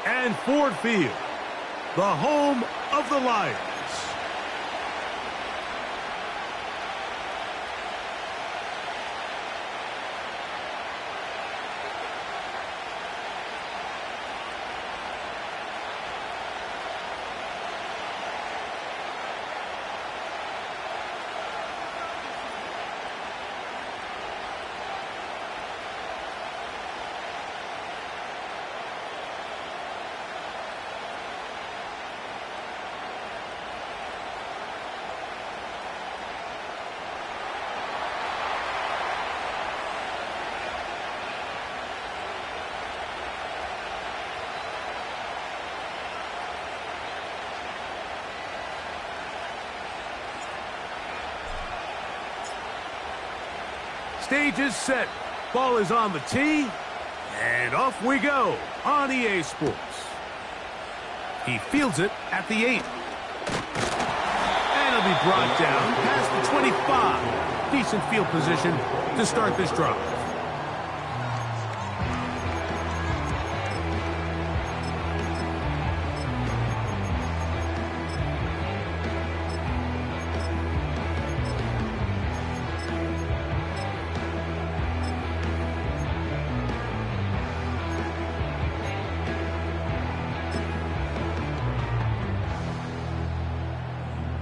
And Ford Field, the home of the Lions. Stage is set. Ball is on the tee. And off we go on EA Sports. He fields it at the 8. And it'll be brought down past the 25. Decent field position to start this drive.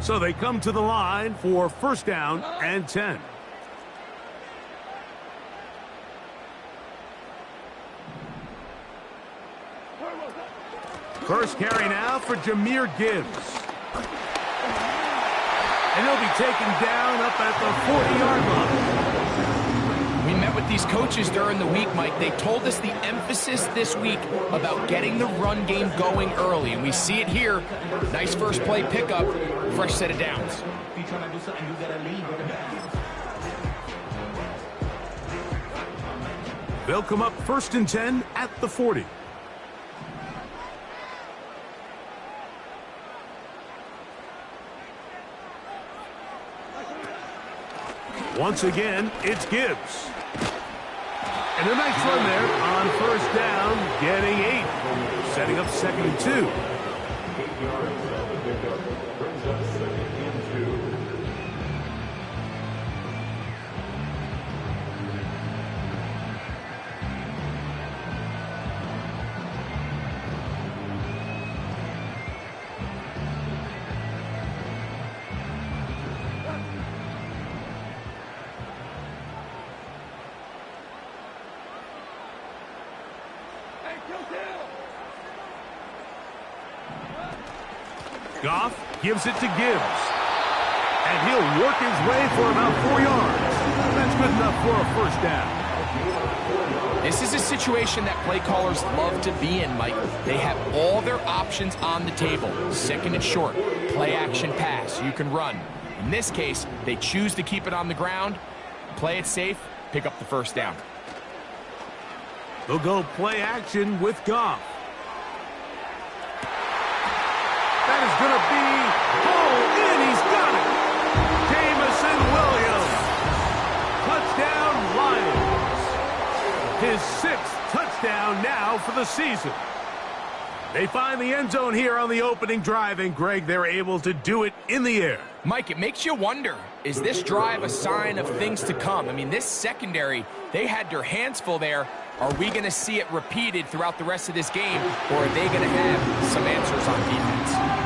So they come to the line for first down and 10. First carry now for Jahmyr Gibbs. And he'll be taken down up at the 40-yard line. We met with these coaches during the week, Mike. They told us the emphasis this week about getting the run game going early, and we see it here. Nice first play pickup, fresh set of downs. They'll come up first and 10 at the 40. Once again, it's Gibbs. And a nice run there on first down, getting 8. Setting up second and 2. Goff gives it to Gibbs. And he'll work his way for about 4 yards. That's good enough for a first down. This is a situation that play callers love to be in, Mike. They have all their options on the table. Second and short, play action pass. You can run. In this case, they choose to keep it on the ground, play it safe, pick up the first down. They'll go play action with Goff. That is going to be hauled in. He's got it. Jameson Williams. Touchdown, Lions. His 6th touchdown now for the season. They find the end zone here on the opening drive, and Greg, they're able to do it in the air. Mike, it makes you wonder, is this drive a sign of things to come? I mean, this secondary, they had their hands full there. Are we going to see it repeated throughout the rest of this game, or are they going to have some answers on defense?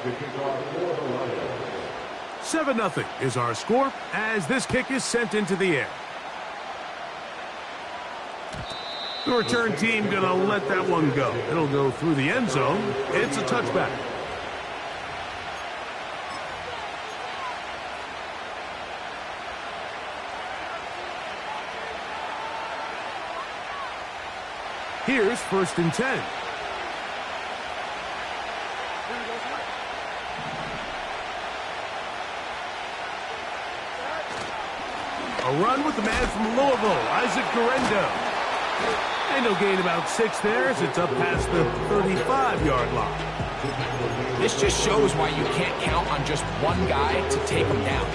The 7-0 is our score as this kick is sent into the air. The return team going to let that one go. It'll go through the end zone. It's a touchback. Here's first and 10. A run with the man from Louisville, Isaac Guerendo. And he'll gain about 6 there as it's up past the 35-yard line. This just shows why you can't count on just one guy to take him down.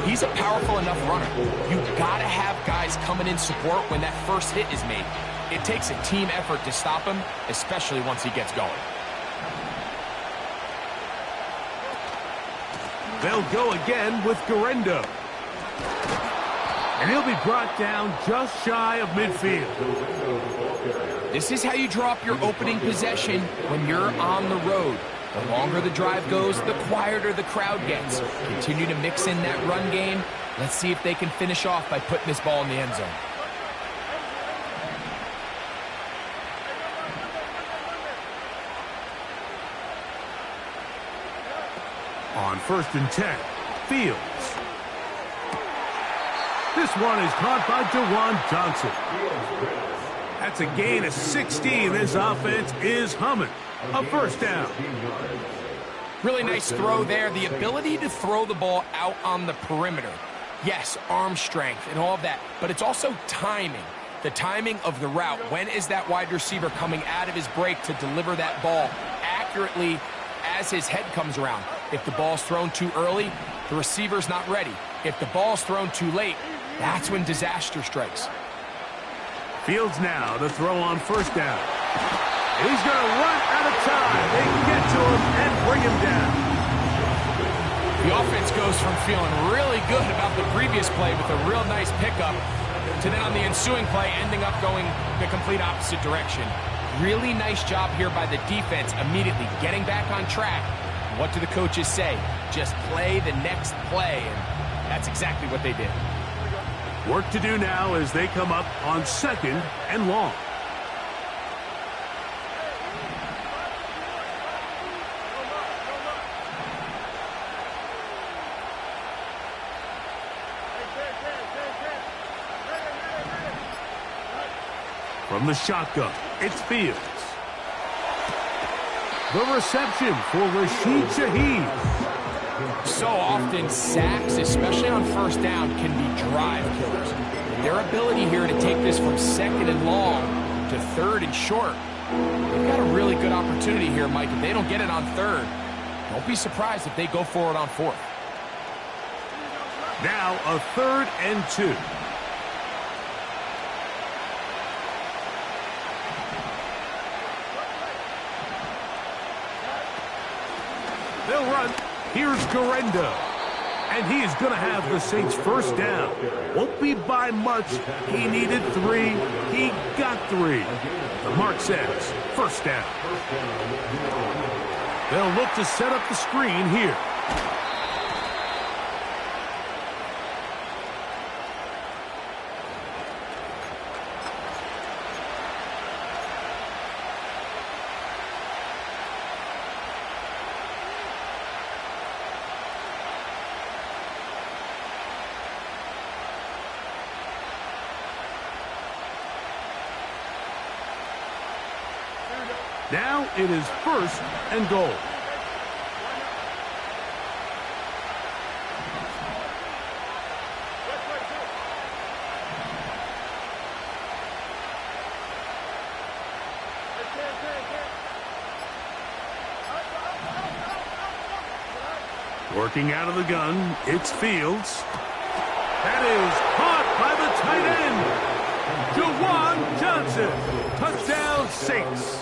He's a powerful enough runner. You've got to have guys coming in support when that first hit is made. It takes a team effort to stop him, especially once he gets going. They'll go again with Guerendo. And he'll be brought down just shy of midfield. This is how you draw up your opening possession when you're on the road. The longer the drive goes, the quieter the crowd gets. Continue to mix in that run game. Let's see if they can finish off by putting this ball in the end zone. On 1st and 10, Fields. This one is caught by Jawan Johnson. That's a gain of 16. This offense is humming. A 1st down. Really nice throw there. The ability to throw the ball out on the perimeter. Yes, arm strength and all of that, but it's also timing. The timing of the route. When is that wide receiver coming out of his break to deliver that ball accurately as his head comes around? If the ball's thrown too early, the receiver's not ready. If the ball's thrown too late, that's when disaster strikes. Fields now to throw on 1st down. He's going to run out of time. They can get to him and bring him down. The offense goes from feeling really good about the previous play with a real nice pickup to then on the ensuing play ending up going the complete opposite direction. Really nice job here by the defense immediately getting back on track. What do the coaches say? Just play the next play, and that's exactly what they did. Work to do now as they come up on 2nd and long. From the shotgun, it's Fields. The reception for Rashid Shaheed. So often, sacks, especially on 1st down, can be drive killers. Their ability here to take this from 2nd and long to 3rd and short, they've got a really good opportunity here, Mike. If they don't get it on 3rd, don't be surprised if they go for it on 4th. Now a 3rd and 2. They'll run. Here's Guerendo. And he is going to have the Saints 1st down. Won't be by much. He needed 3. He got 3. The mark says 1st down. They'll look to set up the screen here. Now it is 1st and goal. Working out of the gun, it's Fields. That is caught by the tight end, Jawan Johnson. Touchdown, Saints.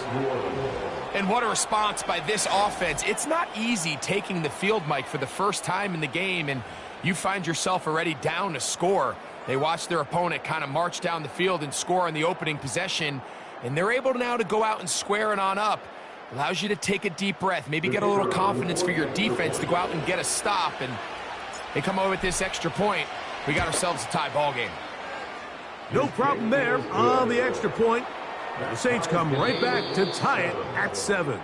And what a response by this offense. It's not easy taking the field, Mike, for the first time in the game, and you find yourself already down a score. They watch their opponent kind of march down the field and score on the opening possession, and they're able now to go out and square it on up. Allows you to take a deep breath, maybe get a little confidence for your defense to go out and get a stop, and they come away with this extra point. We got ourselves a tie ball game. No problem there on the extra point. The Saints come right back to tie it at 7.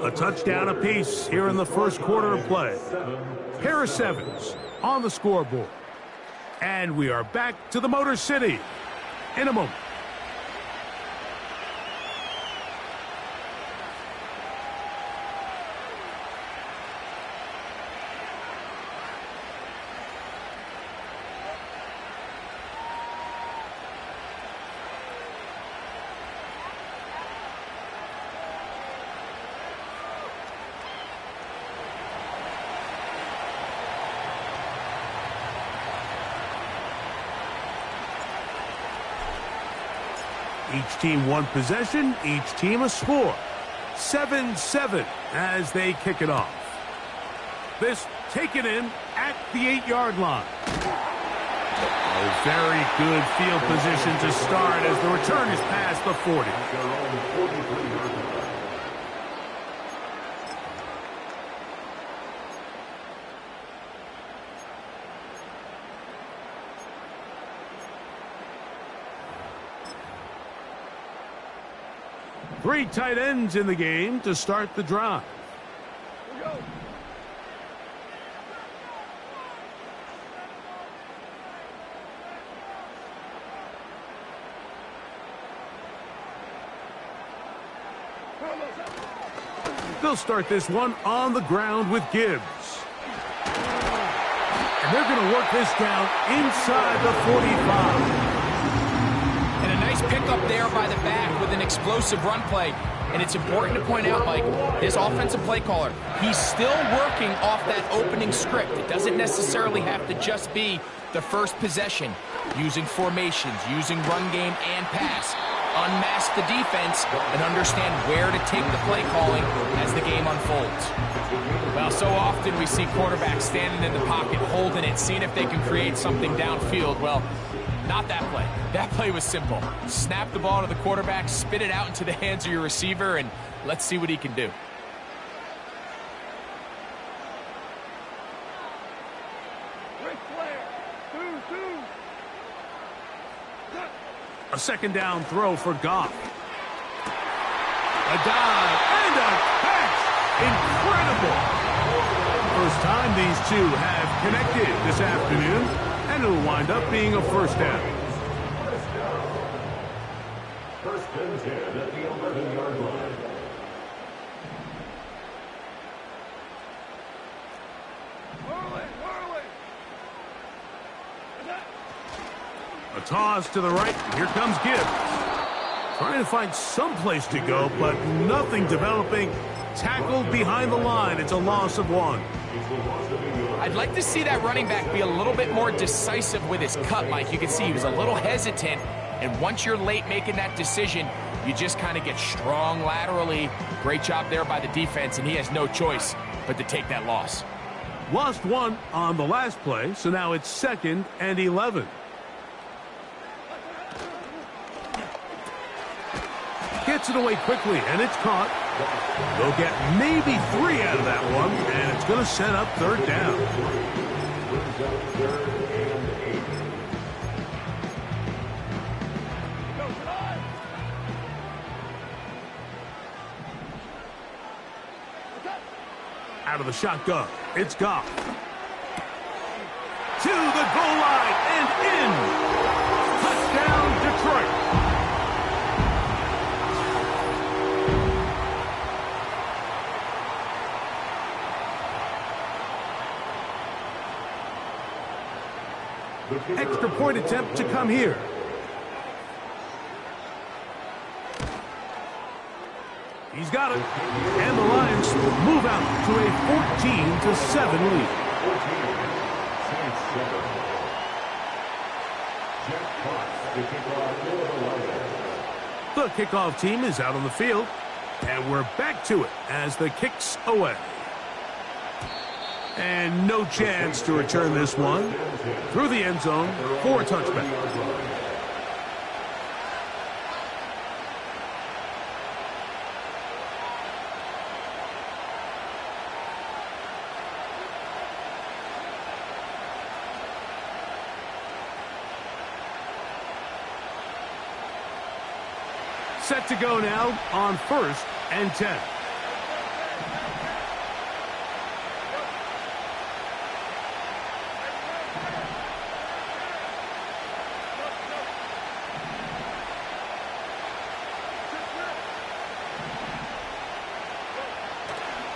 A touchdown apiece here in the first quarter of play. Pair of 7s on the scoreboard. And we are back to the Motor City in a moment. Each team one possession, each team a score. 7-7 as they kick it off. This taken in at the 8-yard line. A very good field position to start as the return is past the 40. Three tight ends in the game to start the drive. They'll start this one on the ground with Gibbs. And they're going to work this down inside the 45. And a nice pickup there by the back with an explosive run play. And it's important to point out, Mike, this offensive play caller, he's still working off that opening script. It doesn't necessarily have to just be the first possession. Using formations, using run game and pass. Unmask the defense and understand where to take the play calling as the game unfolds. Well, so often we see quarterbacks standing in the pocket, holding it, seeing if they can create something downfield. Well, not that play. That play was simple. Snap the ball to the quarterback, spit it out into the hands of your receiver, and let's see what he can do. A second down throw for Goff. A dive and a catch. Incredible. First time these two have connected this afternoon, and it'll wind up being a first down. First and 10 at the 11-yard line. A toss to the right. Here comes Gibbs. Trying to find some place to go, but nothing developing. Tackled behind the line. It's a loss of 1. I'd like to see that running back be a little bit more decisive with his cut, Mike. You can see he was a little hesitant, and once you're late making that decision, you just kind of get strong laterally. Great job there by the defense, and he has no choice but to take that loss. Lost 1 on the last play, so now it's 2nd and 11. Gets it away quickly, and it's caught. They'll get maybe 3 out of that one, and it's going to set up third down. Out of the shotgun, it's Goff. To the goal line and in. Touchdown, Detroit. Extra point attempt to come here. He's got it. And the Lions move out to a 14-7 lead. The kickoff team is out on the field. And we're back to it as the kick's away. And no chance to return this one through the end zone for a touchback. Set to go now on 1st and 10.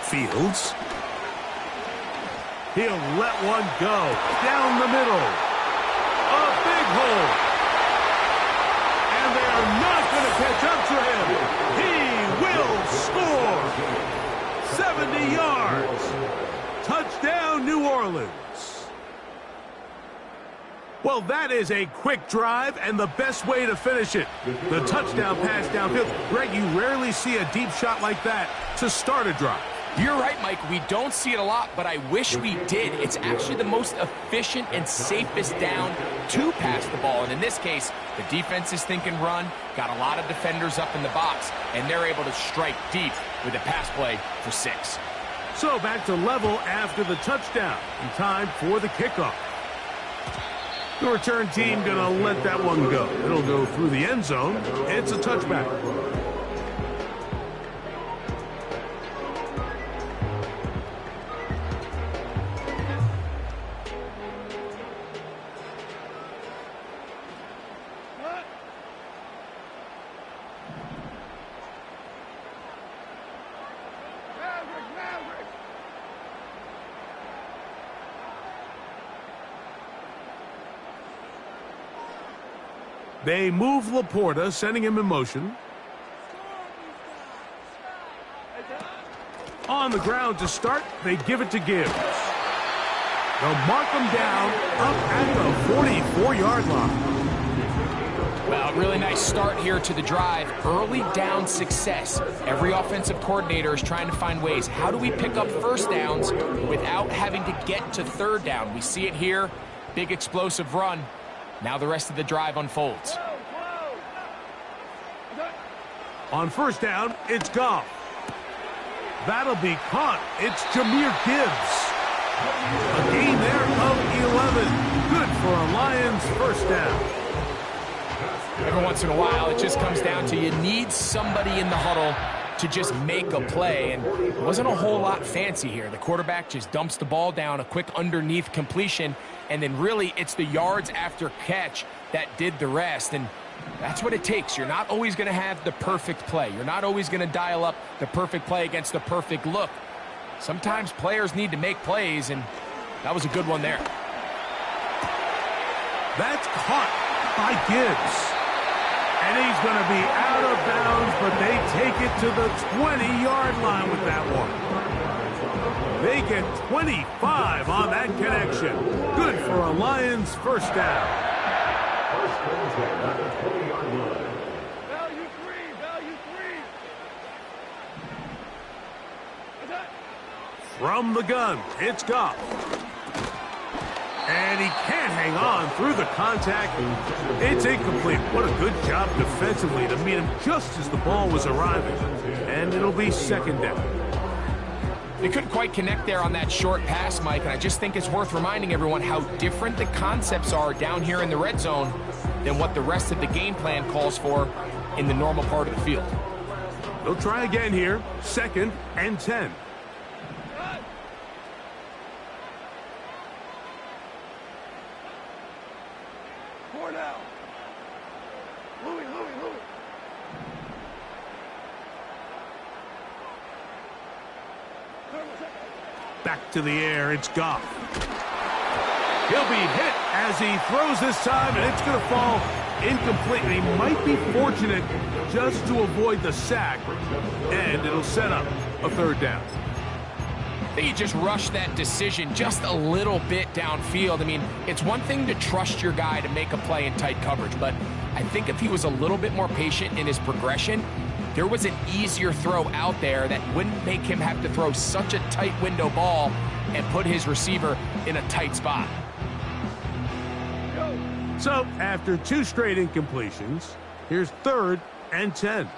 Fields. He'll let one go down the middle. A big hole. And they are not going to catch up to him. He will score. 70 yards. Touchdown, New Orleans. Well, that is a quick drive and the best way to finish it. The touchdown pass downfield. Greg, you rarely see a deep shot like that to start a drive. You're right, Mike. We don't see it a lot, but I wish we did. It's actually the most efficient and safest down to pass the ball. And in this case, the defense is thinking run, got a lot of defenders up in the box, and they're able to strike deep with a pass play for 6. So back to level after the touchdown. And time for the kickoff. The return team going to let that one go. It'll go through the end zone. It's a touchback. They move Laporta, sending him in motion. On the ground to start, they give it to Gibbs. They'll mark him down up at the 44-yard line. Well, really nice start here to the drive. Early down success. Every offensive coordinator is trying to find ways. How do we pick up first downs without having to get to third down? We see it here. Big explosive run. Now the rest of the drive unfolds. On first down, it's Goff. That'll be caught. It's Jahmyr Gibbs. A gain there of 11. Good for a Lions first down. Every once in a while, it just comes down to you need somebody in the huddle to just make a play, and it wasn't a whole lot fancy here. The quarterback just dumps the ball down, a quick underneath completion, and then really it's the yards after catch that did the rest, and that's what it takes. You're not always going to have the perfect play. You're not always going to dial up the perfect play against the perfect look. Sometimes players need to make plays, and that was a good one there. That's caught by Gibbs. And he's going to be out of bounds, but they take it to the 20-yard line with that one. They get 25 on that connection. Good for a Lions first down. Value three. From the gun, it's Goff. And he can't hang on through the contact. It's incomplete. What a good job defensively to meet him just as the ball was arriving. And it'll be second down. They couldn't quite connect there on that short pass, Mike, and I just think it's worth reminding everyone how different the concepts are down here in the red zone than what the rest of the game plan calls for in the normal part of the field. They'll try again here. 2nd and 10. Back to the air, it's Goff. He'll be hit as he throws this time, and it's going to fall incomplete. And he might be fortunate just to avoid the sack, and it'll set up a third down. I think he just rushed that decision just a little bit downfield. I mean, it's one thing to trust your guy to make a play in tight coverage, but I think if he was a little bit more patient in his progression, there was an easier throw out there that wouldn't make him have to throw such a tight window ball and put his receiver in a tight spot. So, after 2 straight incompletions, here's 3rd and 10.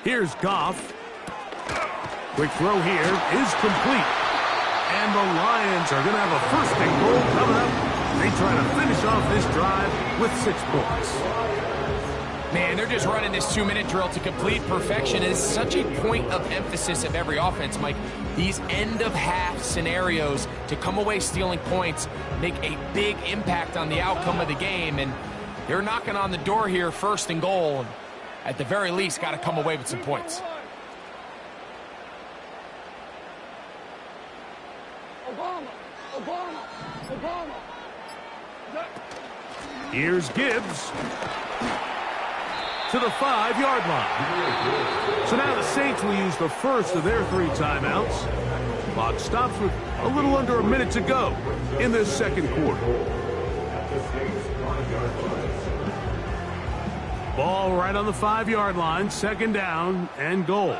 Here's Goff. Quick throw here is complete. And the Lions are going to have a 1st and goal coming up. They try to finish off this drive with 6 points. Man, they're just running this 2-minute drill to complete perfection. It's such a point of emphasis of every offense, Mike. These end-of-half scenarios to come away stealing points make a big impact on the outcome of the game. And they're knocking on the door here, 1st and goal. At the very least, got to come away with some points. Here's Gibbs. to the 5-yard line. So now the Saints will use the first of their 3 timeouts. Clock stops with a little under a minute to go in this second quarter. Ball right on the 5-yard line, second down and goal.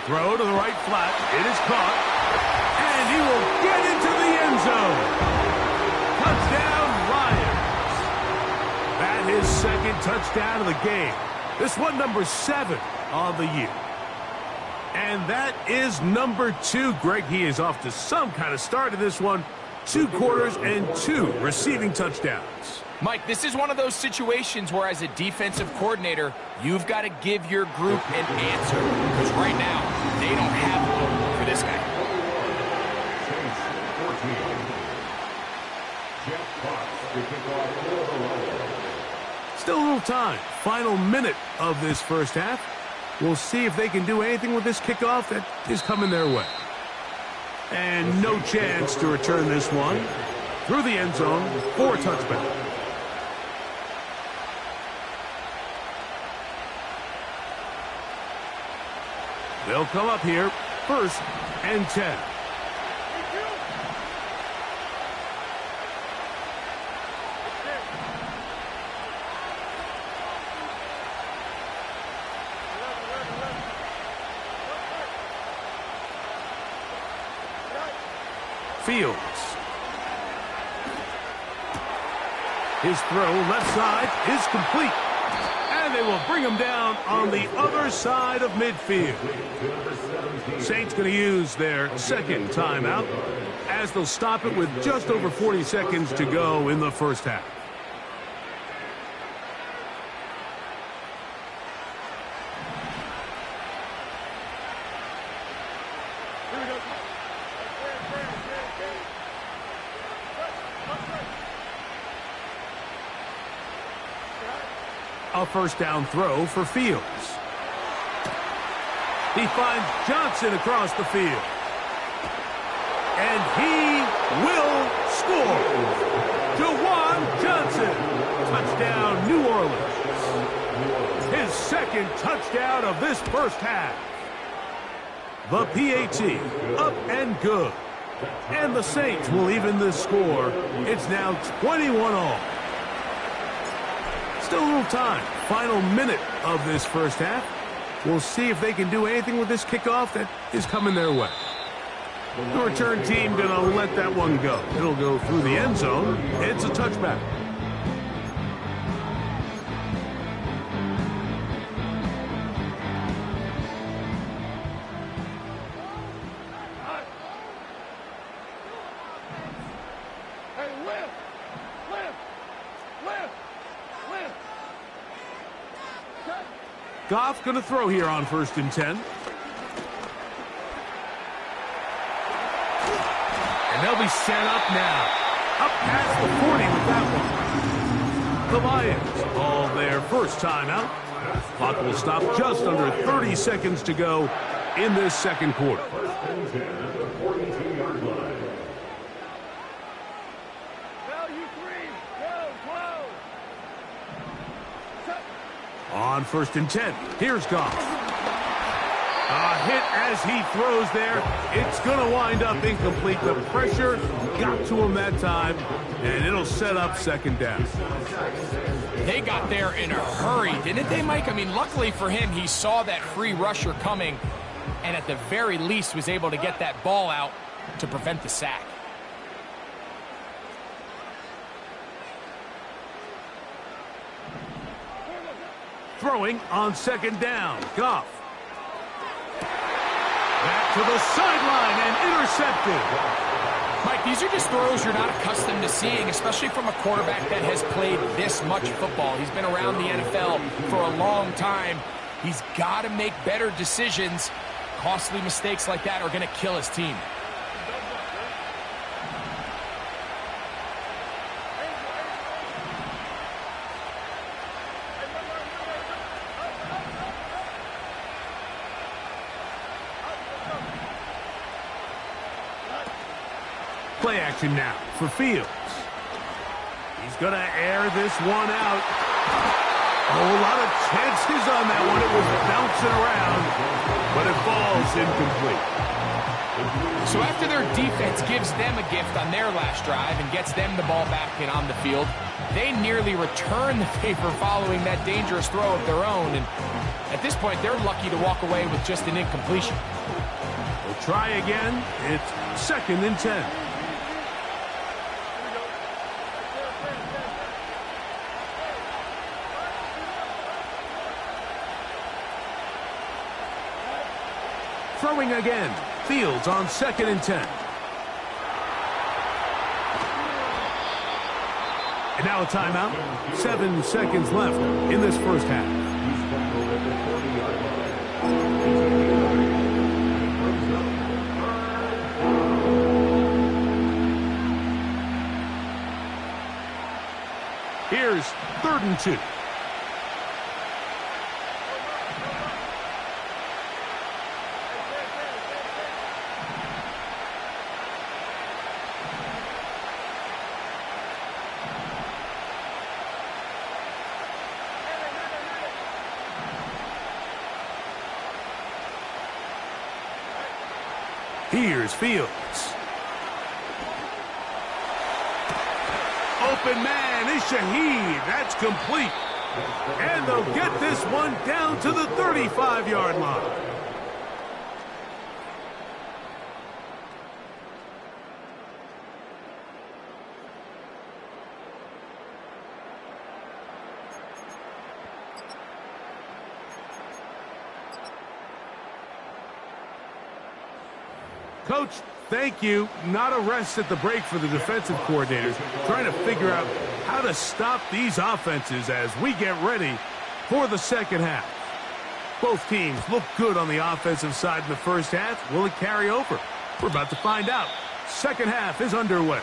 Throw to the right flat. It is caught. And he will get into the end zone. Touchdown, Lions. That is second touchdown of the game. This one number 7 on the year. And that is number 2. Greg, he is off to some kind of start in this one. 2 quarters and 2 receiving touchdowns. Mike, this is one of those situations where as a defensive coordinator, you've got to give your group an answer. Because right now, they don't have one for this guy. Still a little time. Final minute of this first half. We'll see if they can do anything with this kickoff that is coming their way. And no chance to return this one through the end zone for a touchback. They'll come up here, 1st and 10. Fields. His throw left side is complete. And they will bring him down on the other side of midfield. Saints going to use their second timeout as they'll stop it with just over 40 seconds to go in the first half. A first down throw for Fields. He finds Johnson across the field. And he will score. Jawan Johnson. Touchdown, New Orleans. His second touchdown of this first half. The PAT up and good. And the Saints will even the score. It's now 21-all. Still a little time. Final minute of this first half. We'll see if they can do anything with this kickoff that is coming their way. The return team going to let that one go. It'll go through the end zone. It's a touchback. Goff going to throw here on 1st and 10. And they'll be set up now. Up past the 40 with that one. The Lions call their first timeout. Clock will stop just under 30 seconds to go in this second quarter. On 1st and 10, here's Goff. A hit as he throws there. It's going to wind up incomplete. The pressure got to him that time, and it'll set up second down. They got there in a hurry, didn't they, Mike? I mean, luckily for him, he saw that free rusher coming, and at the very least was able to get that ball out to prevent the sack. Throwing on 2nd down. Goff. Back to the sideline and intercepted. Mike, these are just throws you're not accustomed to seeing, especially from a quarterback that has played this much football. He's been around the NFL for a long time. He's got to make better decisions. Costly mistakes like that are going to kill his team. Play action now for Fields. He's going to air this one out. Oh, a lot of chances on that one. It was bouncing around, but it falls incomplete. So after their defense gives them a gift on their last drive and gets them the ball back and on the field, they nearly return the favor following that dangerous throw of their own. And at this point, they're lucky to walk away with just an incompletion. We'll try again. It's 2nd and 10. Throwing again. Fields on 2nd and 10. And now a timeout. 7 seconds left in this first half. Here's 3rd and 2. Here's Fields. Open man is Shaheed. That's complete. And they'll get this one down to the 35-yard line. Coach, thank you. Not a rest at the break for the defensive coordinators, trying to figure out how to stop these offenses as we get ready for the second half. Both teams look good on the offensive side in the first half. Will it carry over? We're about to find out. Second half is underway.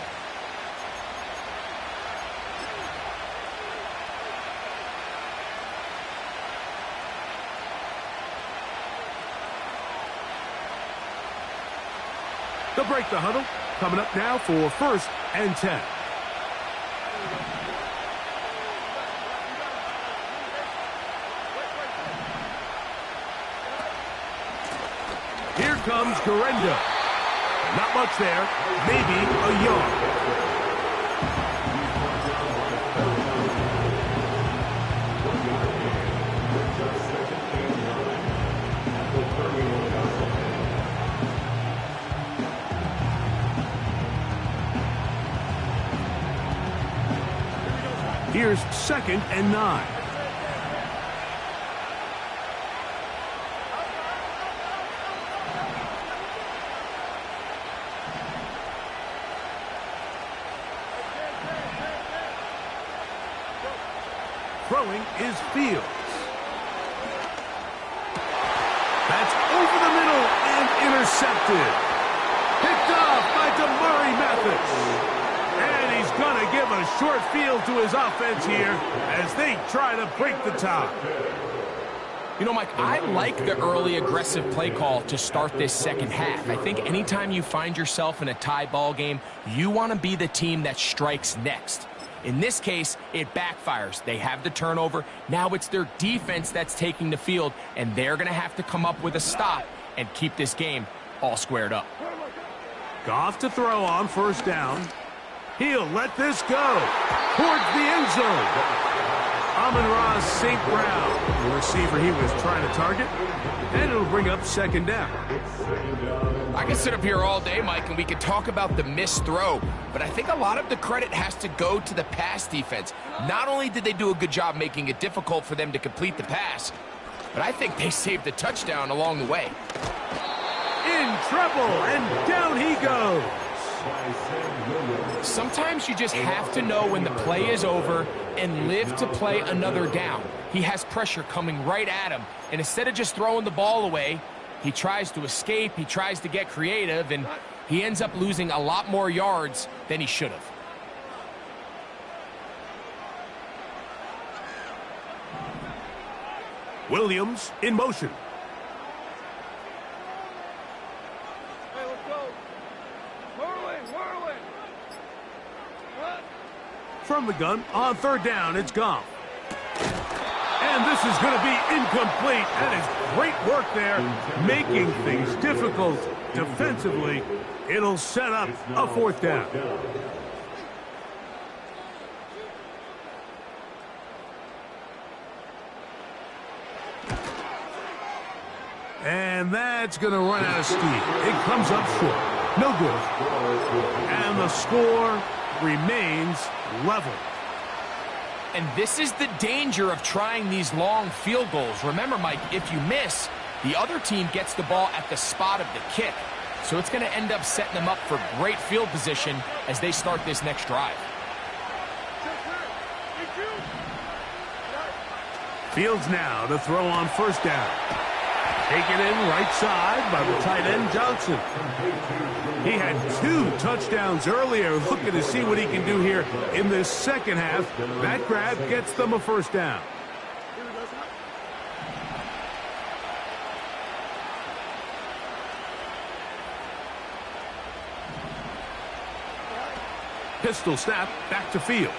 They'll break the huddle. Coming up now for 1st and 10. Here comes Garenda. Not much there. Maybe a yard. Here's 2nd and 9. Throwing is Fields. That's over the middle and intercepted. Picked off by DeMurray Mathis. And he's going to give a short field to his offense here as they try to break the tie. You know, Mike, I like the early aggressive play call to start this second half. I think anytime you find yourself in a tie ball game, you want to be the team that strikes next. In this case, it backfires. They have the turnover. Now it's their defense that's taking the field, and they're going to have to come up with a stop and keep this game all squared up. Goff to throw on 1st down. He'll let this go towards the end zone. Amon-Ra St. Brown, the receiver he was trying to target, and it'll bring up 2nd down. I can sit up here all day, Mike, and we can talk about the missed throw, but I think a lot of the credit has to go to the pass defense. Not only did they do a good job making it difficult for them to complete the pass, but I think they saved the touchdown along the way. In trouble, and down he goes. Sometimes you just have to know when the play is over and live to play another down. He has pressure coming right at him, and instead of just throwing the ball away, he tries to escape, he tries to get creative, and he ends up losing a lot more yards than he should have. Williams in motion. Hey, let's go. Whirling, whirling. from the gun on third down. It's Goff. And this is going to be incomplete. That is great work there, making things difficult defensively. It'll set up a fourth down. And that's going to run out of steam. It comes up short. No good. And the score remains level. And this is the danger of trying these long field goals. Remember, Mike, if you miss, the other team gets the ball at the spot of the kick. So it's going to end up setting them up for great field position as they start this next drive. Fields now to throw on first down. Taken in right side by the tight end, Johnson. He had 2 touchdowns earlier, looking to see what he can do here in this second half. That grab gets them a first down. Pistol snap, back to Fields.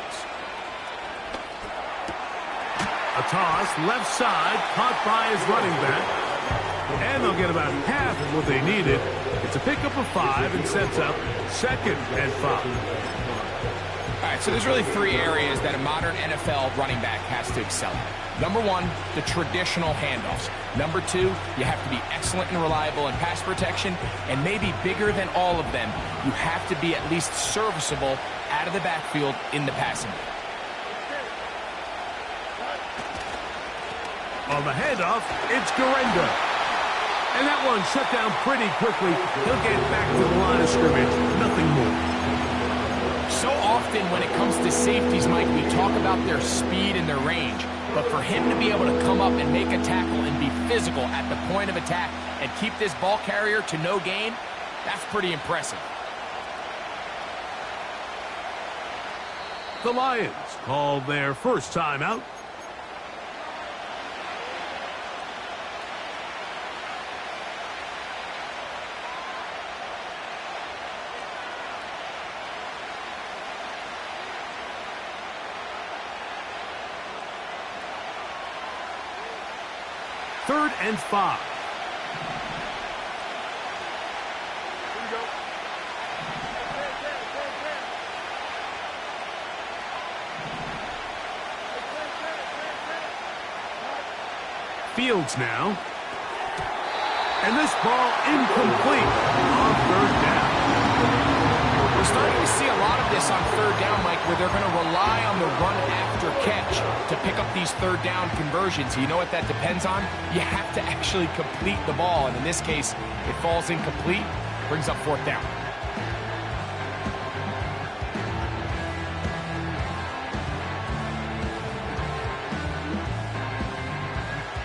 A toss, left side, caught by his running back. And they'll get about half of what they needed. It's a pickup of 5 and sets up 2nd and 5. All right, so there's really 3 areas that a modern NFL running back has to excel at. Number 1, the traditional handoffs. Number 2, you have to be excellent and reliable in pass protection. And maybe bigger than all of them, you have to be at least serviceable out of the backfield in the passing game. On the handoff, it's Garenda. And that one shut down pretty quickly. He'll get back to the line of scrimmage. Nothing more. So often when it comes to safeties, Mike, we talk about their speed and their range. But for him to be able to come up and make a tackle and be physical at the point of attack and keep this ball carrier to no gain, that's pretty impressive. The Lions call their first timeout. Third and 5. Fields now. And this ball incomplete on third down. We're starting to see a lot of this on third down, Mike, where they're going to rely on the run after catch to pick up these third down conversions. You know what that depends on? You have to actually complete the ball. And in this case, it falls incomplete, brings up fourth down.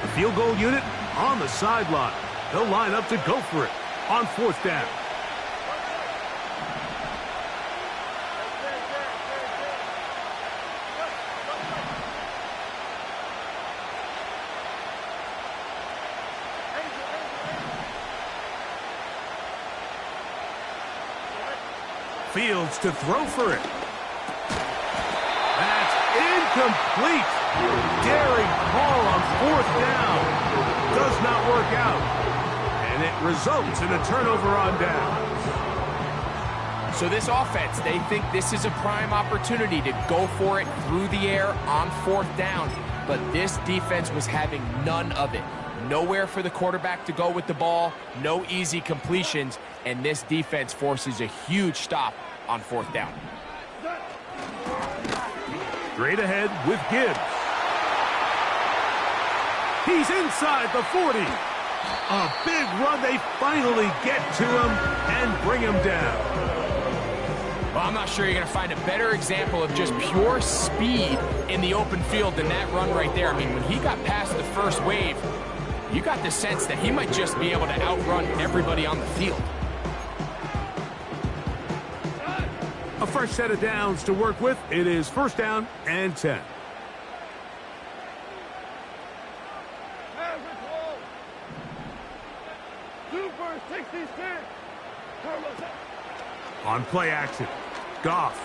The field goal unit on the sideline. They'll line up to go for it on fourth down. Fields to throw for it. That's incomplete. Daring call on fourth down. Does not work out. And it results in a turnover on downs. So this offense, they think this is a prime opportunity to go for it through the air on fourth down. But this defense was having none of it. Nowhere for the quarterback to go with the ball, no easy completions, and this defense forces a huge stop on fourth down. Straight ahead with Gibbs. He's inside the 40. A big run. They finally get to him and bring him down. Well, I'm not sure you're going to find a better example of just pure speed in the open field than that run right there. I mean, when he got past the first wave, you got the sense that he might just be able to outrun everybody on the field. A fresh set of downs to work with. It is first down and 10. On play action, Goff.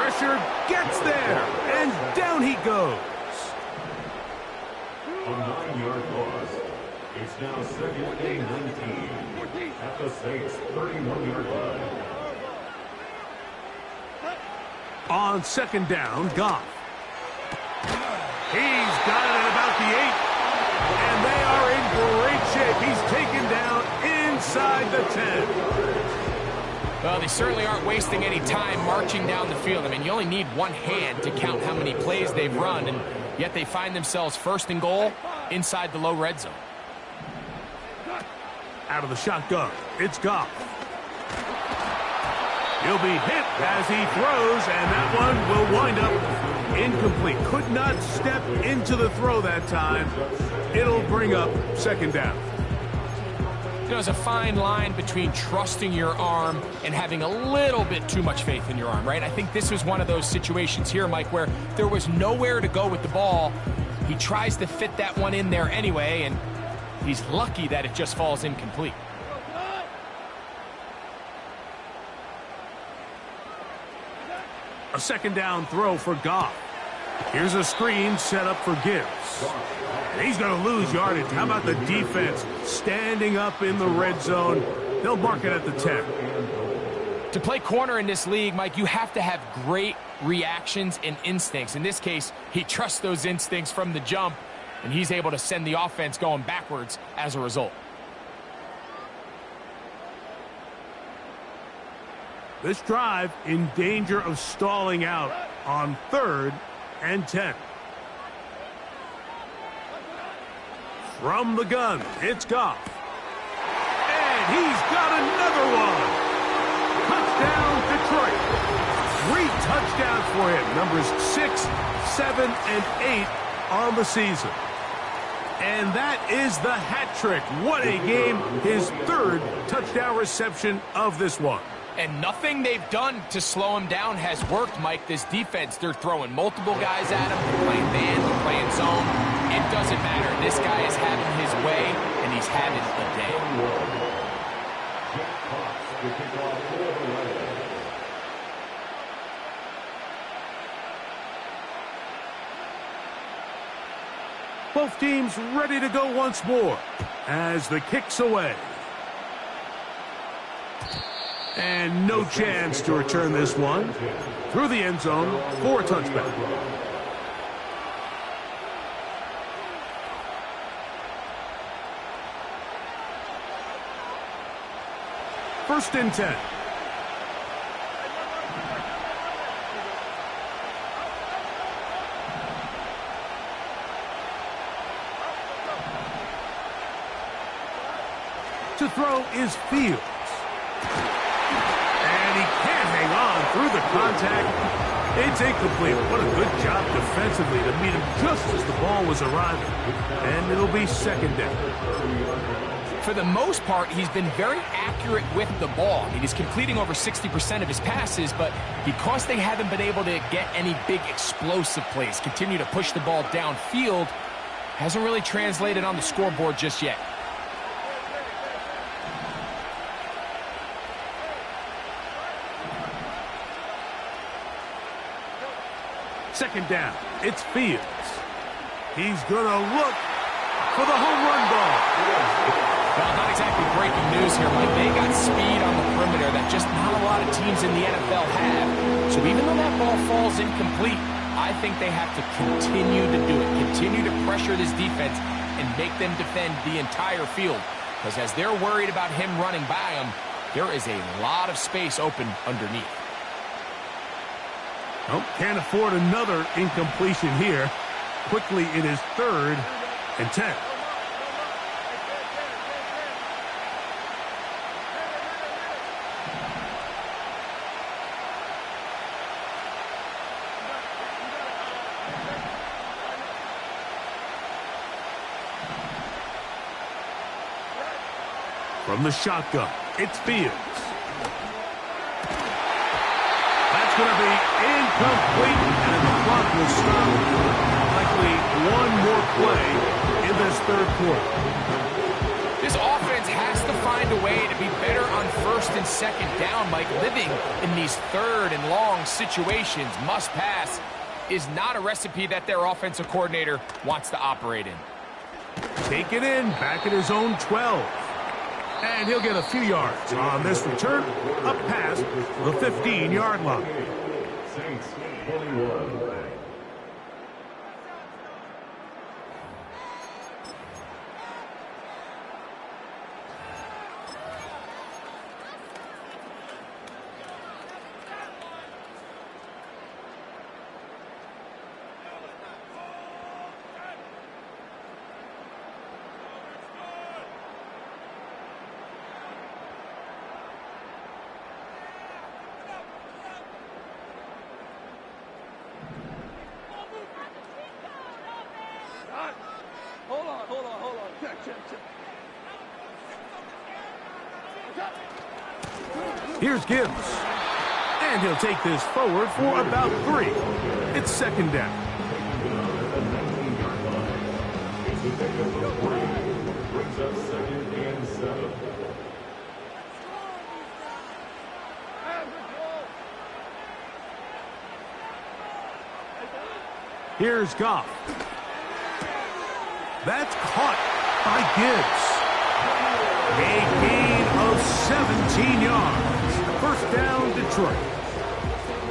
pressure, gets there, and down he goes. A 9-yard loss. It's now 2nd and 19 at the Saints' 31-yard line. On 2nd down, Goff. He's got it at about the 8. And they are in great shape. He's taken down inside the 10. Well, they certainly aren't wasting any time marching down the field. I mean, you only need one hand to count how many plays they've run, and yet they find themselves 1st and goal inside the low red zone. Out of the shotgun, it's Goff. He'll be hit as he throws, and that one will wind up incomplete. Could not step into the throw that time. It'll bring up 2nd down. There's a fine line between trusting your arm and having a little bit too much faith in your arm, right? I think this was one of those situations here, Mike, where there was nowhere to go with the ball. He tries to fit that one in there anyway, and he's lucky that it just falls incomplete. A 2nd down throw for Goff. Here's a screen set up for Gibbs. And he's going to lose yardage. How about the defense standing up in the red zone? They'll mark it at the 10. To play corner in this league, Mike, you have to have great reactions and instincts. In this case, he trusts those instincts from the jump, and he's able to send the offense going backwards as a result. This drive in danger of stalling out on 3rd and 10. From the gun, it's Goff. And he's got another one. Touchdown, Detroit. 3 touchdowns for him. Numbers 6, 7, and 8 on the season. And that is the hat trick. What a game. His 3rd touchdown reception of this one. And nothing they've done to slow him down has worked, Mike. This defense, they're throwing multiple guys at him. They're playing man, they're playing zone. It doesn't matter. This guy is having his way, and he's having a day. Both teams ready to go once more as the kick's away. And no chance to return this one. Through the end zone for a touchback. First and 10. To throw is Fields. And he can't hang on through the contact. It's incomplete. What a good job defensively to meet him just as the ball was arriving. And it'll be 2nd down. For the most part, he's been very accurate with the ball. I mean, he's completing over 60% of his passes, but because they haven't been able to get any big explosive plays, continue to push the ball downfield, hasn't really translated on the scoreboard just yet. Second down, it's Fields. He's going to look for the home run ball. Well, not exactly breaking news here, Mike. They got speed on the perimeter that just not a lot of teams in the NFL have. So even though that ball falls incomplete, I think they have to continue to do it. Continue to pressure this defense and make them defend the entire field. Because as they're worried about him running by them, there is a lot of space open underneath. Nope, can't afford another incompletion here. Quickly in his 3rd and 10. From the shotgun, it's Fields. That's going to be incomplete, and the clock will stop. Likely one more play in this 3rd quarter. This offense has to find find a way to be better on first and second down, Mike. Living in these third and long situations, must pass, is not a recipe that their offensive coordinator wants to operate in. Take it in, back at his own 12. And he'll get a few yards on this return, up past the 15-yard line. Saints 21. Hold on. Check. Here's Gibbs. And he'll take this forward for about 3. It's second down. Brings up 2nd and 7. Here's Goff. That's caught by Gibbs. A gain of 17 yards. First down, Detroit.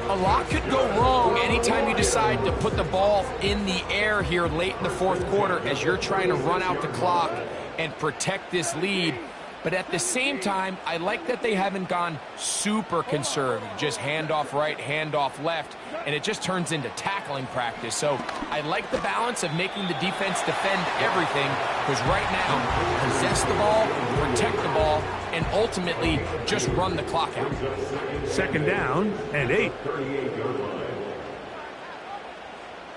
A lot could go wrong anytime you decide to put the ball in the air here late in the fourth quarter as you're trying to run out the clock and protect this lead. But at the same time, I like that they haven't gone super conservative, just handoff right, handoff left, and it just turns into tackling practice. So I like the balance of making the defense defend everything, because right now, possess the ball, protect the ball, and ultimately just run the clock out. Second down and 8.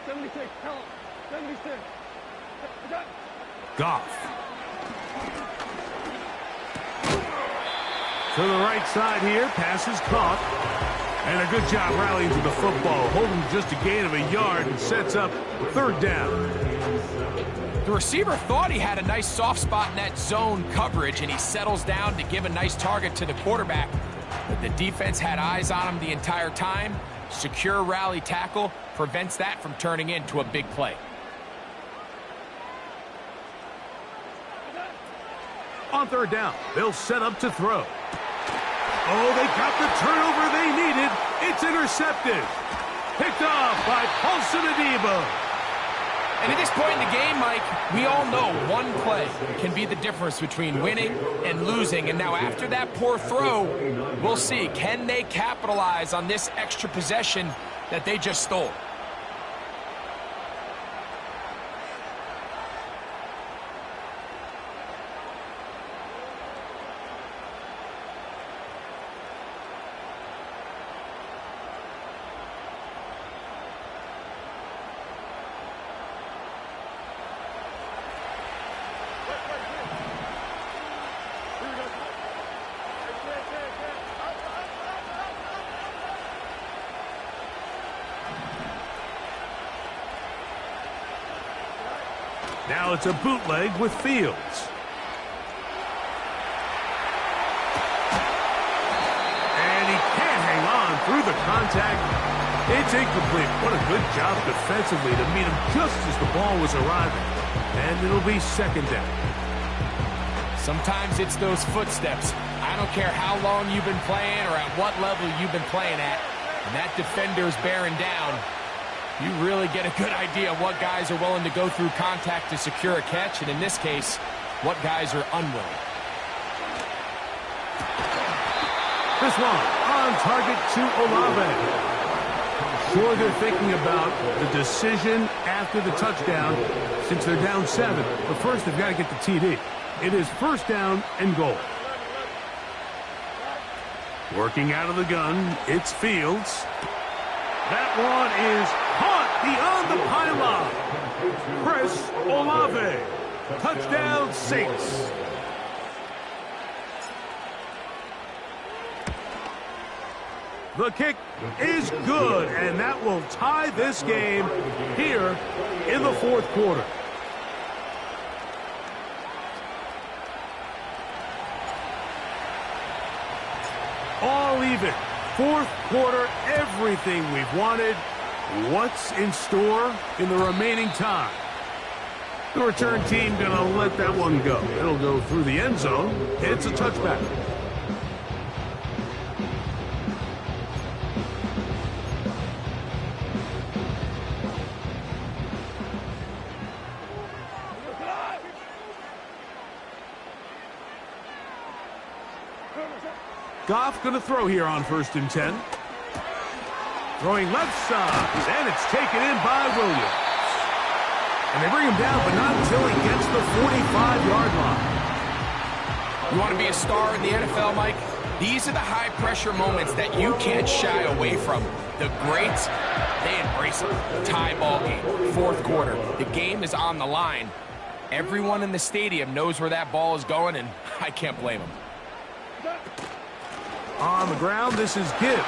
76, tell him. 76. Goff. To the right side here, pass is caught. And a good job rallying to the football, holding just a gain of a yard and sets up third down. The receiver thought he had a nice soft spot in that zone coverage, and he settles down to give a nice target to the quarterback. But the defense had eyes on him the entire time. Secure rally tackle prevents that from turning into a big play. On third down, they'll set up to throw. Oh, they got the turnover they needed. It's intercepted. Picked off by Paulson Adebo. And at this point in the game, Mike, we all know one play can be the difference between winning and losing. And now after that poor throw, we'll see, can they capitalize on this extra possession that they just stole? Now it's a bootleg with Fields. And he can't hang on through the contact. It's incomplete. What a good job defensively to meet him just as the ball was arriving. And it'll be second down. Sometimes it's those footsteps. I don't care how long you've been playing or at what level you've been playing at. And that defender's bearing down. You really get a good idea of what guys are willing to go through contact to secure a catch, and in this case, what guys are unwilling. This one on target to Olave. Sure, they're thinking about the decision after the touchdown since they're down 7. But first, they've got to get the TD. It is first down and goal. Working out of the gun, it's Fields. That one is caught beyond the pylon. Chris Olave. Touchdown, Saints. The kick is good, and that will tie this game here in the fourth quarter. even. Fourth quarter, everything we've wanted. What's in store in the remaining time? The return team going to let that one go. It'll go through the end zone. It's a touchback. Goff going to throw here on 1st and 10. Throwing left side, and it's taken in by Williams. And they bring him down, but not until he gets the 45-yard line. You want to be a star in the NFL, Mike? These are the high-pressure moments that you can't shy away from. The greats, they embrace it. Tie ball game, 4th quarter. The game is on the line. Everyone in the stadium knows where that ball is going, and I can't blame them. On the ground, this is Gibbs.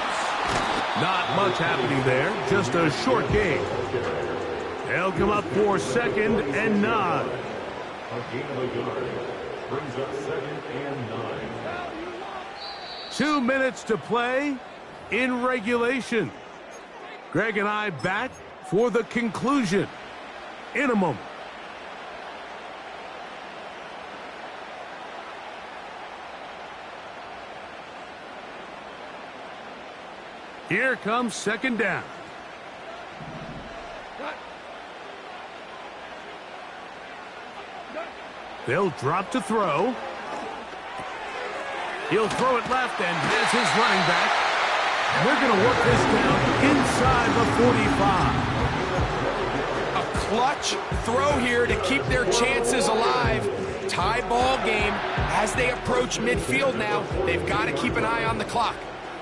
Not much happening there, just a short game. They'll come up for 2nd and 9. A gain of a yard brings up 2nd and 9. 2 minutes to play in regulation. Greg and I back for the conclusion in a moment. Here comes 2nd down. They'll drop to throw. He'll throw it left and has his running back. And they're going to work this down inside the 45. A clutch throw here to keep their chances alive. Tie ball game as they approach midfield now. They've got to keep an eye on the clock.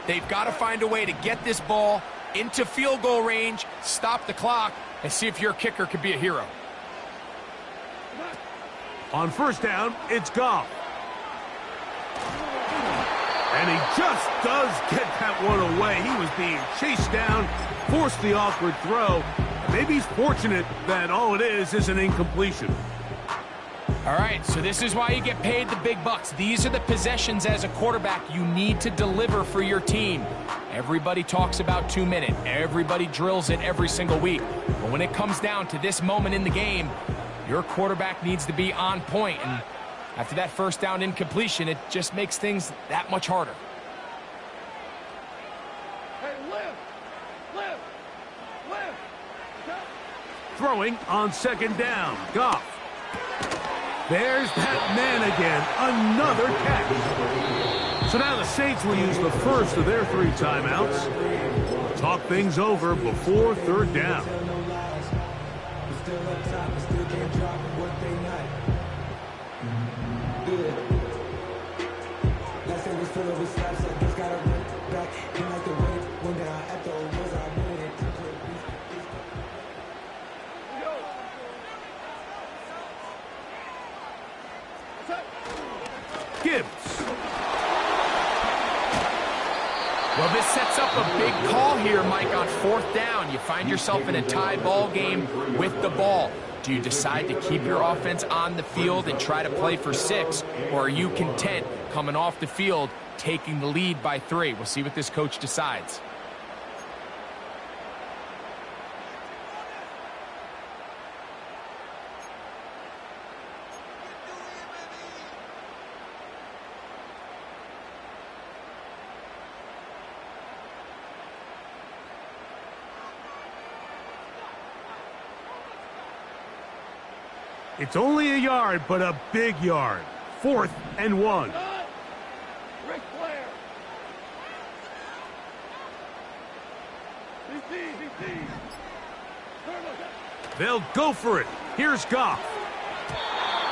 They've got to find a way to get this ball into field goal range, stop the clock, and see if your kicker could be a hero. On 1st down, it's Goff. And he just does get that one away. He was being chased down, forced the awkward throw. Maybe he's fortunate that all it is an incompletion. All right, so this is why you get paid the big bucks. These are the possessions as a quarterback you need to deliver for your team. Everybody talks about 2 minutes. Everybody drills it every single week. But when it comes down to this moment in the game, your quarterback needs to be on point. And after that 1st down incompletion, it just makes things that much harder. Hey, lift! Throwing on 2nd down, Goff. There's that man again, another catch. So now the Saints will use the first of their 3 timeouts. Talk things over before 3rd down. Gibbs. Well, this sets up a big call here, Mike, on 4th down. You find yourself in a tie ball game with the ball. Do you decide to keep your offense on the field and try to play for 6, or are you content coming off the field, taking the lead by 3? We'll see what this coach decides. It's only a yard, but a big yard. 4th and 1. Ric Flair! DC! They'll go for it. Here's Goff.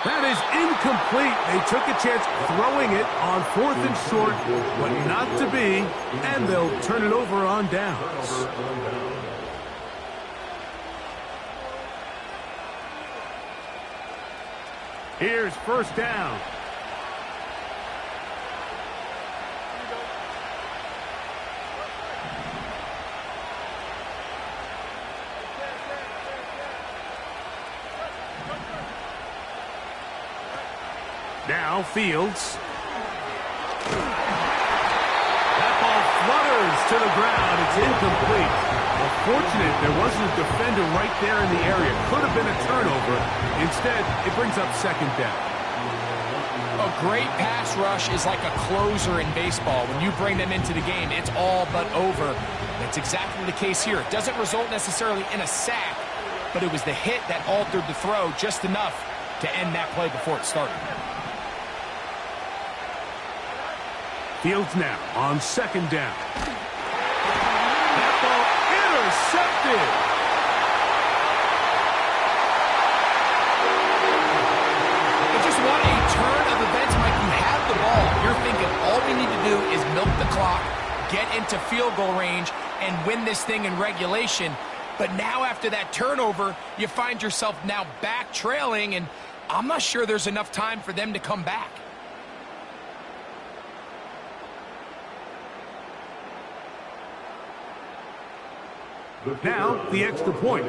That is incomplete. They took a chance throwing it on 4th and short, but not to be, and they'll turn it over on downs. Here's 1st down. Now Fields. That ball to the ground. It's incomplete. Well, fortunate there wasn't a defender right there in the area. Could have been a turnover. Instead, it brings up second down. A great pass rush is like a closer in baseball. When you bring them into the game, it's all but over. That's exactly the case here. It doesn't result necessarily in a sack, but it was the hit that altered the throw just enough to end that play before it started. Fields now on second down. That ball intercepted. But just what a turn of events, Mike. You have the ball. You're thinking all we need to do is milk the clock, get into field goal range, and win this thing in regulation. But now after that turnover, you find yourself now back trailing, and I'm not sure there's enough time for them to come back. Now, the extra point.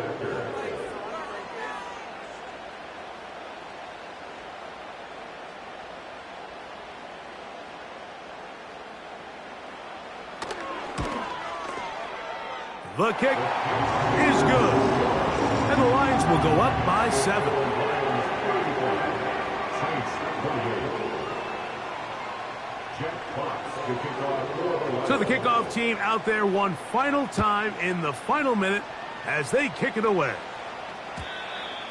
The kick is good. And the Lions will go up by 7. So the kickoff team out there one final time in the final minute as they kick it away.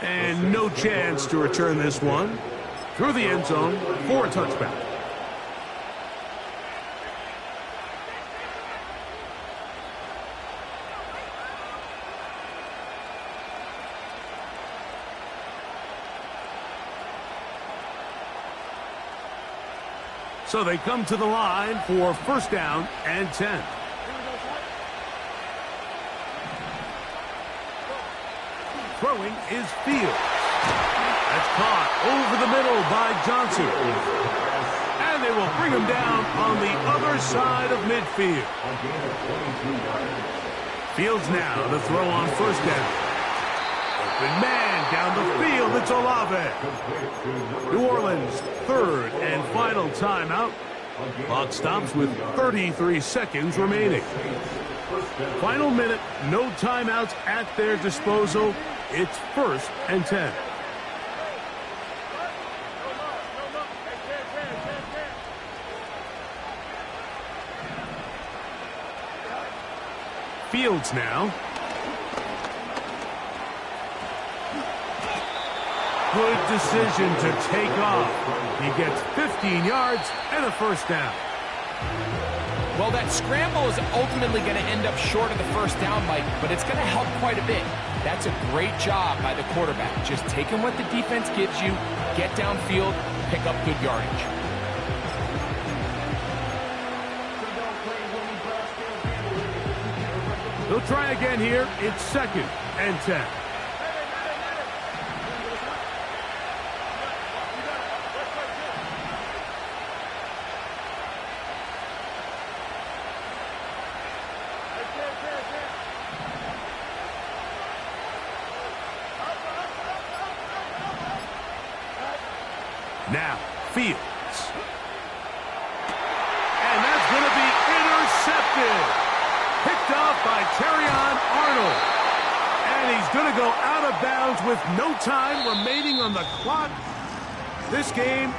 And no chance to return this one through the end zone for a touchback. So they come to the line for first down and 10. Throwing is Fields. That's caught over the middle by Johnson. And they will bring him down on the other side of midfield. Fields now to throw on first down. Open man down the field. It's Olave. New Orleans, third and final timeout. Clock stops with 33 seconds remaining. Final minute, no timeouts at their disposal. It's first and 10. Fields now. Good decision to take off. He gets 15 yards and a first down. Well, that scramble is ultimately going to end up short of the first down, Mike, but it's going to help quite a bit. That's a great job by the quarterback. Just taking what the defense gives you, get downfield, pick up good yardage. They'll try again here. It's second and 10. Now, Fields. And that's going to be intercepted. Picked off by Terrion Arnold. And he's going to go out of bounds with no time remaining on the clock. This game